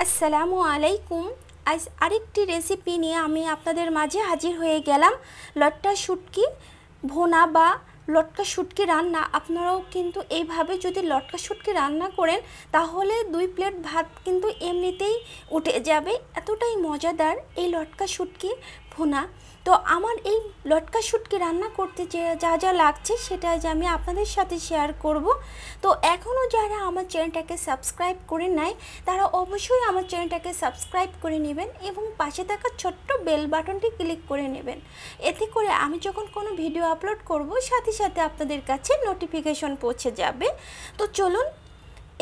আসসালামু আলাইকুম। আজ আরেকটি রেসিপি নিয়ে আমি আপনাদের মাঝে হাজির হয়ে গেলাম। লটকা শুটকি ভুনা বা লটকা শুটকি রান্না। আপনারাও কিন্তু এইভাবে যদি লটকা শুটকি রান্না করেন তাহলে 2 প্লেট ভাত কিন্তু এমনিতেই উঠে যাবে, এতটাই মজাদার এই লটকা শুটকি ভুনা। তো আমার এই লটকা শুটকি রান্না করতে যে যা যা লাগছে সেটা আজ আমি আপনাদের সাথে শেয়ার করব। তো এখনও যারা আমার চ্যানেলটাকে সাবস্ক্রাইব করে নেয় তারা অবশ্যই আমার চ্যানেলটাকে সাবস্ক্রাইব করে নেবেন এবং পাশে থাকা ছোট্ট বেল বাটনটি ক্লিক করে নেবেন। এতে করে আমি যখন কোনো ভিডিও আপলোড করব সাথে সাথে আপনাদের কাছে নোটিফিকেশন পৌঁছে যাবে। তো চলুন,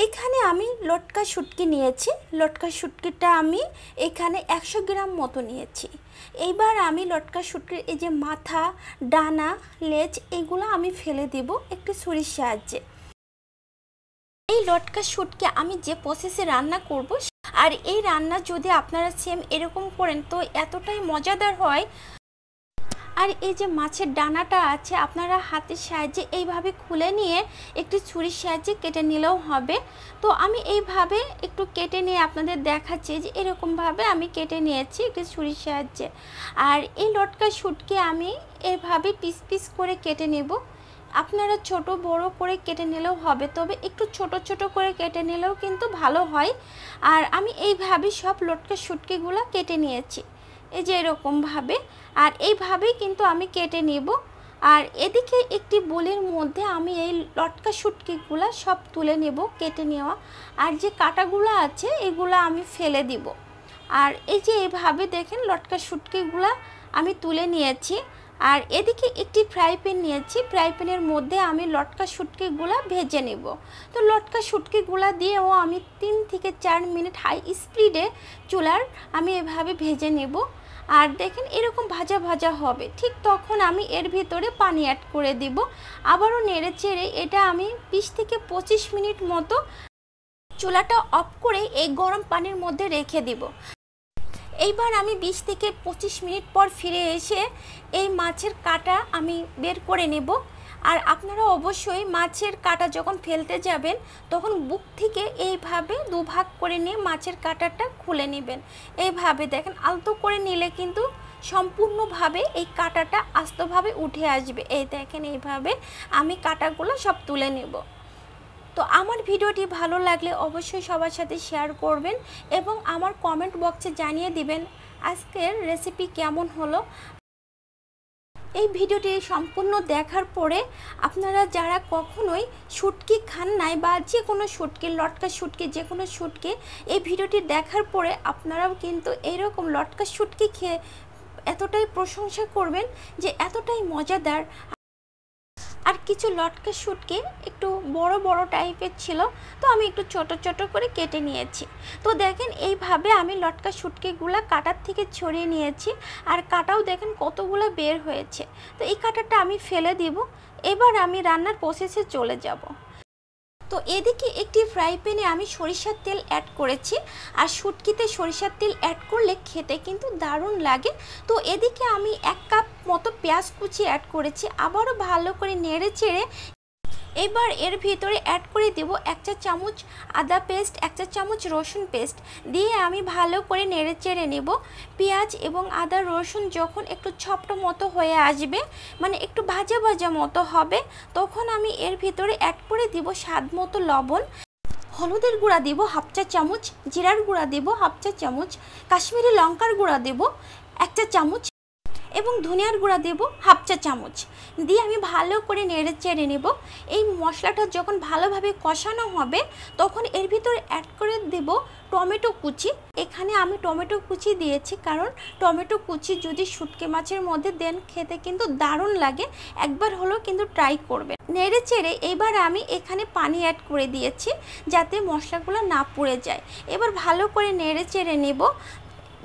এখানে আমি লটকা শুটকি নিয়েছি। লটকা শুটকিটা আমি এখানে 100 গ্রাম মতো নিয়েছি। এইবার আমি লটকা শুটকির এই যে মাথা, ডানা, লেজ এগুলো আমি ফেলে দেব একটু ছুরির সাহায্যে। এই লটকা শুটকি আমি যে প্রসেসে রান্না করব, আর এই রান্না যদি আপনারা সেম এরকম করেন তো এতটাই মজাদার হয়। আর এই যে মাছের ডানাটা আছে আপনারা হাতের সাহায্যে এইভাবে খুলে নিয়ে একটু ছুরির সাহায্যে কেটে নিলেও হবে। তো আমি এইভাবে একটু কেটে নিয়ে আপনাদের দেখাচ্ছি যে এরকমভাবে আমি কেটে নিয়েছি একটু ছুরির সাহায্যে। আর এই লটকা শুটকি আমি এভাবে পিস পিস করে কেটে নেব। আপনারা ছোট বড় করে কেটে নিলেও হবে, তবে একটু ছোট ছোট করে কেটে নিলেও কিন্তু ভালো হয়। আর আমি এইভাবে সব লটকা শুটকিগুলো কেটে নিয়েছি, এই যে এরকমভাবে। আর এইভাবেই কিন্তু আমি কেটে নেব। আর এদিকে একটি বোলের মধ্যে আমি এই লটকা শুটকিগুলো সব তুলে নেব কেটে নেওয়া। আর যে কাঁটাগুলো আছে এগুলো আমি ফেলে দিব। আর এই যে এইভাবে দেখেন লটকা শুটকিগুলো আমি তুলে নিয়েছি। আর এদিকে একটি ফ্রাই প্যান নিয়েছি, ফ্রাই প্যানের মধ্যে আমি লটকা শুটকিগুলো ভেজে নেব। তো লটকা শুটকিগুলো দিয়েও আমি 3 থেকে 4 মিনিট হাই স্পিডে চুলার আমি এভাবে ভেজে নেব। আর দেখেন এরকম ভাজা ভাজা হবে, ঠিক তখন আমি এর ভিতরে পানি অ্যাড করে দিব। আবারও নেড়ে চেড়ে এটা আমি 20 থেকে 25 মিনিট মতো চুলাটা অফ করে এই গরম পানির মধ্যে রেখে দিব। এইবার আমি 20 থেকে 25 মিনিট পর ফিরে এসে এই মাছের কাঁটা আমি বের করে নেব। আর আপনারা অবশ্যই মাছের কাঁটা যখন ফেলতে যাবেন তখন বুক থেকে এইভাবে দুভাগ করে নিয়ে মাছের কাঁটাটা খুলে নেবেন। এইভাবে দেখেন আলতো করে নিলে কিন্তু সম্পূর্ণভাবে এই কাঁটাটা আস্তভাবে উঠে আসবে। এই দেখেন এইভাবে আমি কাঁটাগুলো সব তুলে নেব। তো আমার ভিডিওটি ভালো লাগলে অবশ্যই সবার সাথে শেয়ার করবেন এবং আমার কমেন্ট বক্সে জানিয়ে দিবেন আজকের রেসিপি কেমন হলো। এই ভিডিওটি সম্পূর্ণ দেখার পরে আপনারা যারা কখনোই শুটকি খান নাই বা যে কোনো শুটকি, লটকা শুটকি, যে কোনো শুটকি, এই ভিডিওটি দেখার পরে আপনারাও কিন্তু এইরকম লটকা শুটকি খেয়ে এতটাই প্রশংসা করবেন যে এতটাই মজাদার। আর কিছু লটকা শুটকি একটু বড় বড় টাইপের ছিল, তো আমি একটু ছোট ছোট করে কেটে নিয়েছি। তো দেখেন এইভাবে আমি লটকা শুটকিগুলো কাটার থেকে ছড়িয়ে নিয়েছি। আর কাটাও দেখেন কতগুলো বের হয়েছে। তো এই কাটাটা আমি ফেলে দিব। এবার আমি রান্নার প্রসেসে চলে যাব। তো এদিকে একটি ফ্রাই প্যানে আমি সরিষার তেল অ্যাড করেছি। আর শুটকিতে সরিষার তেল অ্যাড করলে খেতে কিন্তু দারুণ লাগে। তো এদিকে আমি 1 কাপ মতো পেঁয়াজ কুচি অ্যাড করেছি। আবারও ভালো করে নেড়ে চেড়ে এবার এর ভিতরে অ্যাড করে দেব 1 চা চামচ আদা পেস্ট, 1 চা চামচ রসুন পেস্ট দিয়ে আমি ভালো করে নেড়ে চেড়ে নেব। পেঁয়াজ এবং আদা রসুন যখন একটু ছোপটো মতো হয়ে আসবে, মানে একটু ভাজা ভাজা মতো হবে, তখন আমি এর ভিতরে অ্যাড করে দিব স্বাদ মতো লবণ, হলুদের গুঁড়া দিব 1/2 চা চামচ, জিরার গুঁড়া দিব 1/2 চা চামচ, কাশ্মীরি লঙ্কার গুঁড়া দেব 1 চা চামচ এবং ধনিয়ার গুঁড়া দেব 1/2 চা চামচ দিয়ে আমি ভালো করে নেড়ে চেড়ে নেব। এই মশলাটা যখন ভালোভাবে কষানো হবে তখন এর ভিতরে অ্যাড করে দেব টমেটো কুচি। এখানে আমি টমেটো কুচি দিয়েছি কারণ টমেটো কুচি যদি শুটকি মাছের মধ্যে দেন খেতে কিন্তু দারুণ লাগে। একবার হলেও কিন্তু ট্রাই করবেন। নেড়ে চেড়ে এবার আমি এখানে পানি অ্যাড করে দিয়েছি যাতে মশলাগুলো না পুড়ে যায়। এবার ভালো করে নেড়ে চেড়ে নেব।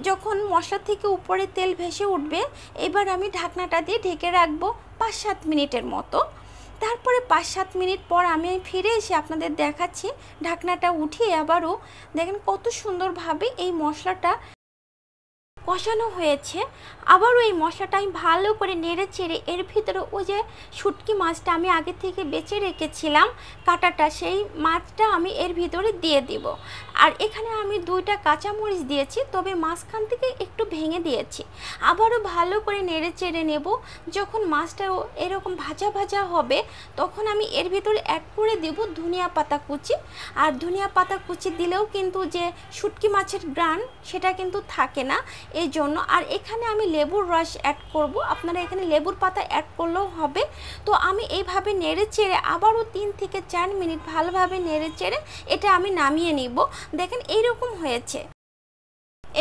যখন মশলা থেকে উপরে তেল ভেসে উঠবে এবার আমি ঢাকনাটা দিয়ে ঢেকে রাখবো 5-7 মিনিটের মতো। তারপরে 5-7 মিনিট পর আমি ফিরে এসে আপনাদের দেখাচ্ছি। ঢাকনাটা উঠিয়ে আবারও দেখেন কত সুন্দরভাবে এই মশলাটা কষানো হয়েছে। আবারও এই মশলাটা আমি ভালো করে নেড়ে চেড়ে এর ভিতরে ওই যে শুটকি মাছটা আমি আগে থেকে বেঁচে রেখেছিলাম কাঁটাটা, সেই মাছটা আমি এর ভিতরে দিয়ে দিব। আর এখানে আমি 2টা কাঁচামরিচ দিয়েছি, তবে মাঝখান থেকে একটু ভেঙে দিয়েছি। আবারও ভালো করে নেড়ে চেড়ে নেব। যখন মাছটা এরকম ভাজা ভাজা হবে তখন আমি এর ভিতরে অ্যাড করে দেব ধনিয়া পাতা কুচি। আর ধনিয়া পাতা কুচি দিলেও কিন্তু যে শুটকি মাছের গ্রান সেটা কিন্তু থাকে না, এই জন্য। আর এখানে আমি লেবুর রস অ্যাড করব, আপনারা এখানে লেবুর পাতা অ্যাড করলেও হবে। তো আমি এইভাবে নেড়ে চেড়ে আবারও 3 থেকে 4 মিনিট ভালোভাবে নেড়ে চেড়ে এটা আমি নামিয়ে নিব। দেখেন এইরকম হয়েছে।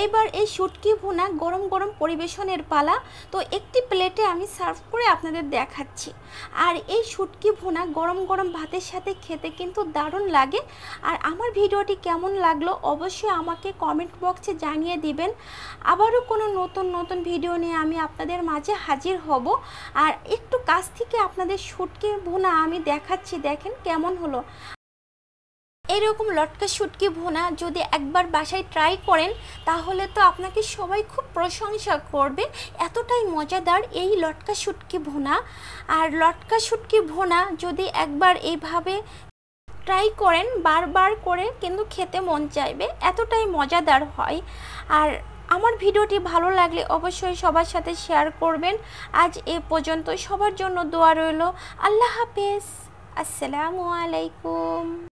এবার এই শুটকি ভুনা গরম গরম পরিবেশনের পালা। তো একটি প্লেটে আমি সার্ভ করে আপনাদের দেখাচ্ছি। আর এই শুটকি ভুনা গরম গরম ভাতের সাথে খেতে কিন্তু দারুণ লাগে। আর আমার ভিডিওটি কেমন লাগলো অবশ্যই আমাকে কমেন্ট বক্সে জানিয়ে দিবেন। আবারও কোনো নতুন নতুন ভিডিও নিয়ে আমি আপনাদের মাঝে হাজির হব। আর একটু কাছ থেকে আপনাদের শুটকি ভুনা আমি দেখাচ্ছি, দেখেন কেমন হলো। এরকম লটকা শুটকি ভুনা যদি একবার বাসায় ট্রাই করেন তাহলে তো আপনাকে সবাই খুব প্রশংসা করবে, এতটাই মজাদার এই লটকা শুটকি ভুনা। আর লটকা শুটকি ভুনা যদি একবার এইভাবে ট্রাই করেন বারবার করে কিন্তু খেতে মন চাইবে, এতটাই মজাদার হয়। আর আমার ভিডিওটি ভালো লাগলে অবশ্যই সবার সাথে শেয়ার করবেন। আজ এ পর্যন্ত, সবার জন্য দোয়া রইল। আল্লাহ হাফেজ, আসসালামু আলাইকুম।